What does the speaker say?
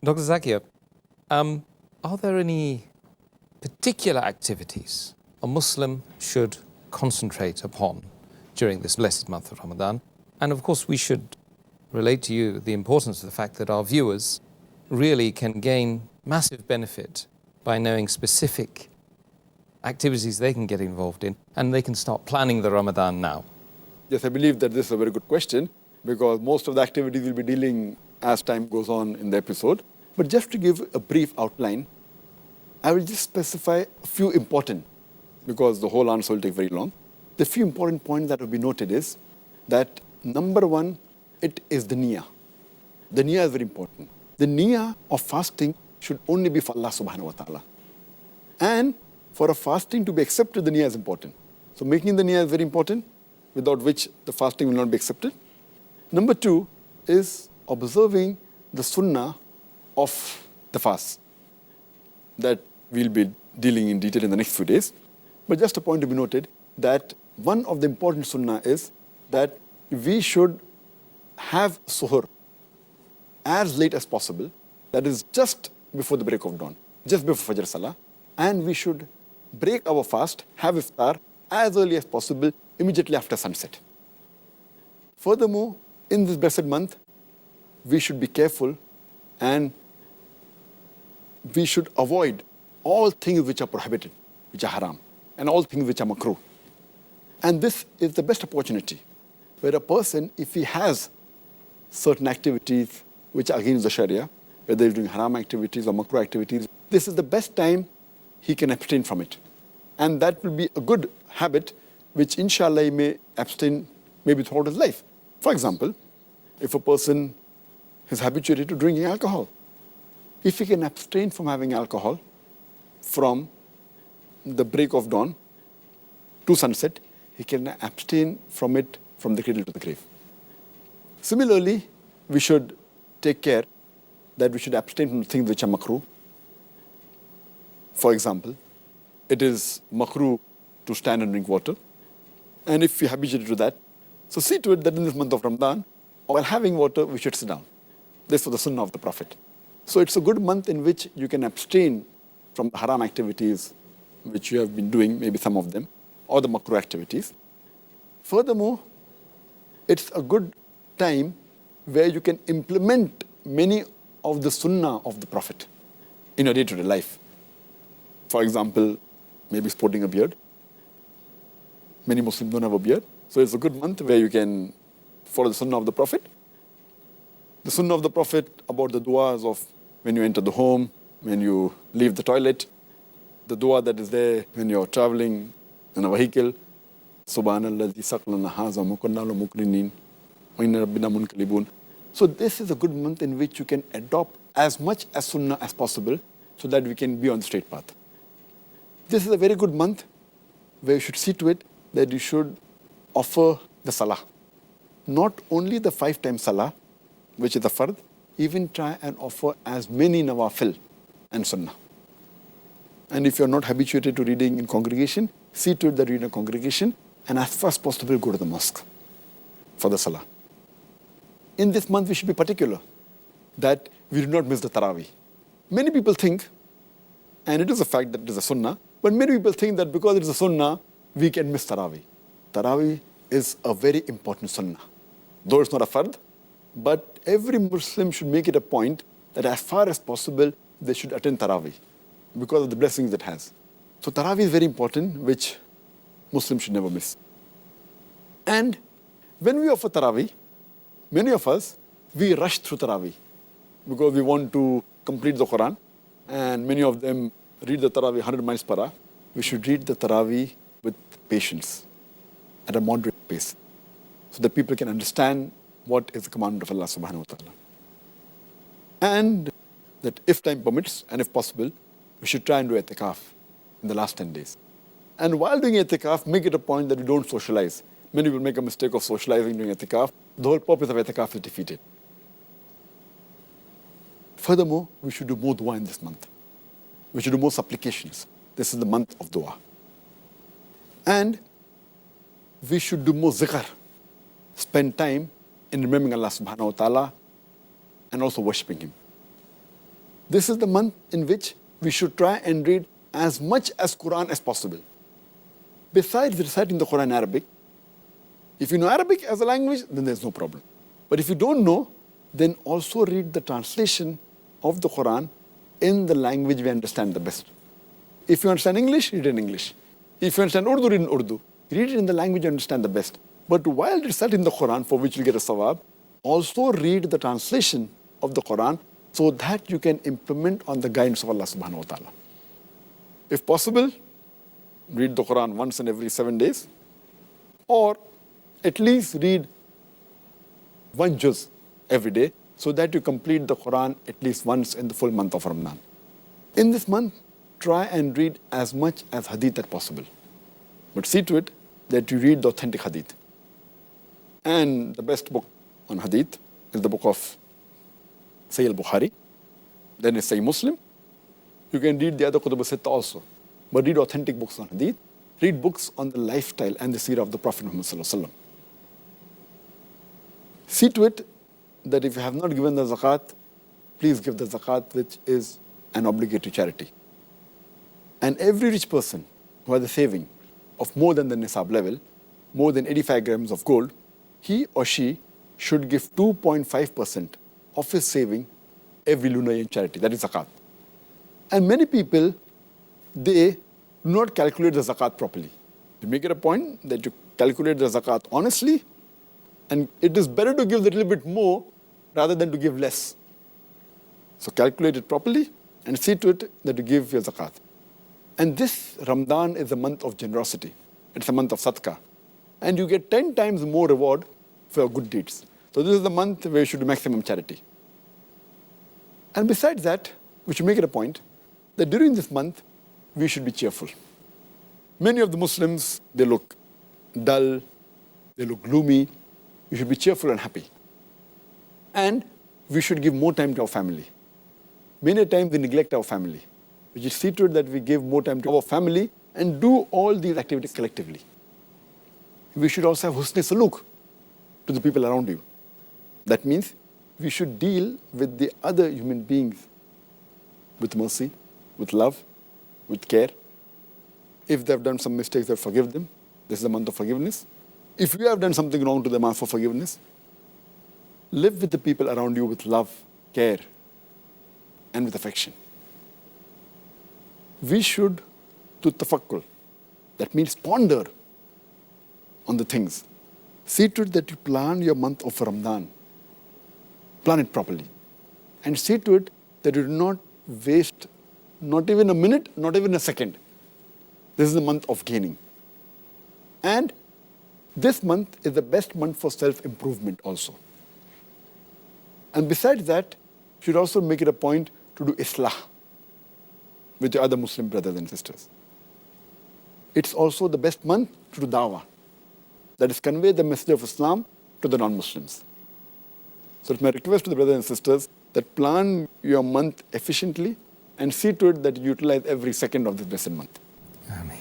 Dr. Zakir, are there any particular activities a Muslim should concentrate upon during this blessed month of Ramadan? And of course, we should relate to you the importance of the fact that our viewers really can gain massive benefit by knowing specific activities they can get involved in, and they can start planning the Ramadan now. Yes, I believe that this is a very good question, because most of the activities will be dealing as time goes on in the episode. But just to give a brief outline, I will just specify a few important, because the whole answer will take very long. The few important points that will be noted is that number one, it is the niyyah. The niyyah is very important. The niyyah of fasting should only be for Allah subhanahu wa ta'ala. And for a fasting to be accepted, the niyyah is important. So making the niyyah is very important, without which the fasting will not be accepted. Number two is observing the sunnah of the fast that we'll be dealing in detail in the next few days. But just a point to be noted that one of the important sunnah is that we should have suhoor as late as possible, that is just before the break of dawn, just before Fajr Salah, and we should break our fast, have iftar as early as possible, immediately after sunset. Furthermore, in this blessed month, we should be careful and we should avoid all things which are prohibited, which are haram, and all things which are makruh. And this is the best opportunity where a person, if he has certain activities which are against the Sharia, whether he's doing haram activities or makruh activities, this is the best time he can abstain from it. And that will be a good habit which inshallah he may abstain maybe throughout his life. For example, if a person is habituated to drinking alcohol, if he can abstain from having alcohol from the break of dawn to sunset, he can abstain from it from the cradle to the grave. Similarly, we should take care that we should abstain from things which are makruh. For example, it is makruh to stand and drink water. And if we are habituated to that, so see to it that in this month of Ramadan, while having water, we should sit down. This was the sunnah of the Prophet. So it's a good month in which you can abstain from the haram activities which you have been doing, maybe some of them, or the makruh activities. Furthermore, it's a good time where you can implement many of the sunnah of the Prophet in your day-to-day life. For example, maybe sporting a beard. Many Muslims don't have a beard. So it's a good month where you can follow the sunnah of the Prophet. The sunnah of the Prophet about the du'as of when you enter the home, when you leave the toilet, the dua that is there when you're traveling in a vehicle. Subhanallah, saqlana haza mukannalu mukrinin, wa inna rabbina munqalibun. So this is a good month in which you can adopt as much as sunnah as possible so that we can be on the straight path. This is a very good month where you should see to it that you should offer the salah. Not only the 5 times salah, which is the fard, even try and offer as many nawafil and sunnah. And if you're not habituated to reading in congregation, see to it that you read in a congregation, and as far as possible go to the mosque for the salah. In this month we should be particular that we do not miss the Taraweeh. Many people think, and it is a fact that it is a sunnah, but many people think that because it is a sunnah, we can miss Taraweeh. Taraweeh is a very important sunnah. Though it's not a fard, but every Muslim should make it a point that as far as possible, they should attend Taraweeh because of the blessings it has. So Taraweeh is very important, which Muslims should never miss. And when we offer Taraweeh, many of us, we rush through Taraweeh because we want to complete the Quran, and many of them read the Taraweeh 100 miles per hour. We should read the Taraweeh with patience, at a moderate pace, so that people can understand what is the commandment of Allah subhanahu wa ta'ala. And that if time permits, and if possible, we should try and do i'tikaf in the last 10 days. And while doing i'tikaf, make it a point that we don't socialize. Many people make a mistake of socializing during i'tikaf. The whole purpose of i'tikaf is defeated. Furthermore, we should do more dua in this month. We should do more supplications. This is the month of dua. And we should do more zikr. Spend time in remembering Allah subhanahu wa ta'ala and also worshipping Him. This is the month in which we should try and read as much as Quran as possible. Besides reciting the Quran in Arabic, if you know Arabic as a language, then there's no problem. But if you don't know, then also read the translation of the Quran in the language we understand the best. If you understand English, read in English. If you understand Urdu, read in Urdu. Read it in the language you understand the best. But while reciting the Quran, for which you get a sawab, also read the translation of the Quran so that you can implement on the guidance of Allah subhanahu wa ta'ala. If possible, read the Quran once in every 7 days, or at least read one juz every day so that you complete the Quran at least once in the full month of Ramadan. In this month, try and read as much as hadith as possible. But see to it that you read the authentic hadith. And the best book on hadith is the book of Sahih al-Bukhari, then is Sahih Muslim. You can read the other Kutub al-Sitta also, but read authentic books on hadith. Read books on the lifestyle and the seerah of the Prophet Muhammad sallallahu alaihi wasallam. See to it that if you have not given the zakat, please give the zakat, which is an obligatory charity. And every rich person who has a saving of more than the nisab level, more than 85 grams of gold, he or she should give 2.5% of his saving every lunar year in charity. That is zakat. And many people, they do not calculate the zakat properly. You make it a point that you calculate the zakat honestly, and it is better to give a little bit more rather than to give less. So calculate it properly and see to it that you give your zakat. And this Ramadan is a month of generosity. It's a month of sadaqah. And you get 10 times more reward for your good deeds. So this is the month where you should do maximum charity. And besides that, we should make it a point that during this month, we should be cheerful. Many of the Muslims, they look dull, they look gloomy. We should be cheerful and happy. And we should give more time to our family. Many times we neglect our family. We should see to it that we give more time to our family and do all these activities collectively. We should also have husn saluk to the people around you. That means we should deal with the other human beings with mercy, with love, with care. If they have done some mistakes, then forgive them. This is the month of forgiveness. If you have done something wrong to them, ask for forgiveness. Live with the people around you with love, care, and with affection. We should do tafakkul. That means ponder on the things. See to it that you plan your month of Ramadan. Plan it properly. And see to it that you do not waste not even a minute, not even a second. This is the month of gaining. And this month is the best month for self-improvement also. And besides that, you should also make it a point to do islah with your other Muslim brothers and sisters. It's also the best month to do dawah. That is, convey the message of Islam to the non-Muslims. So it's my request to the brothers and sisters that plan your month efficiently and see to it that you utilize every second of this blessed month. Ameen.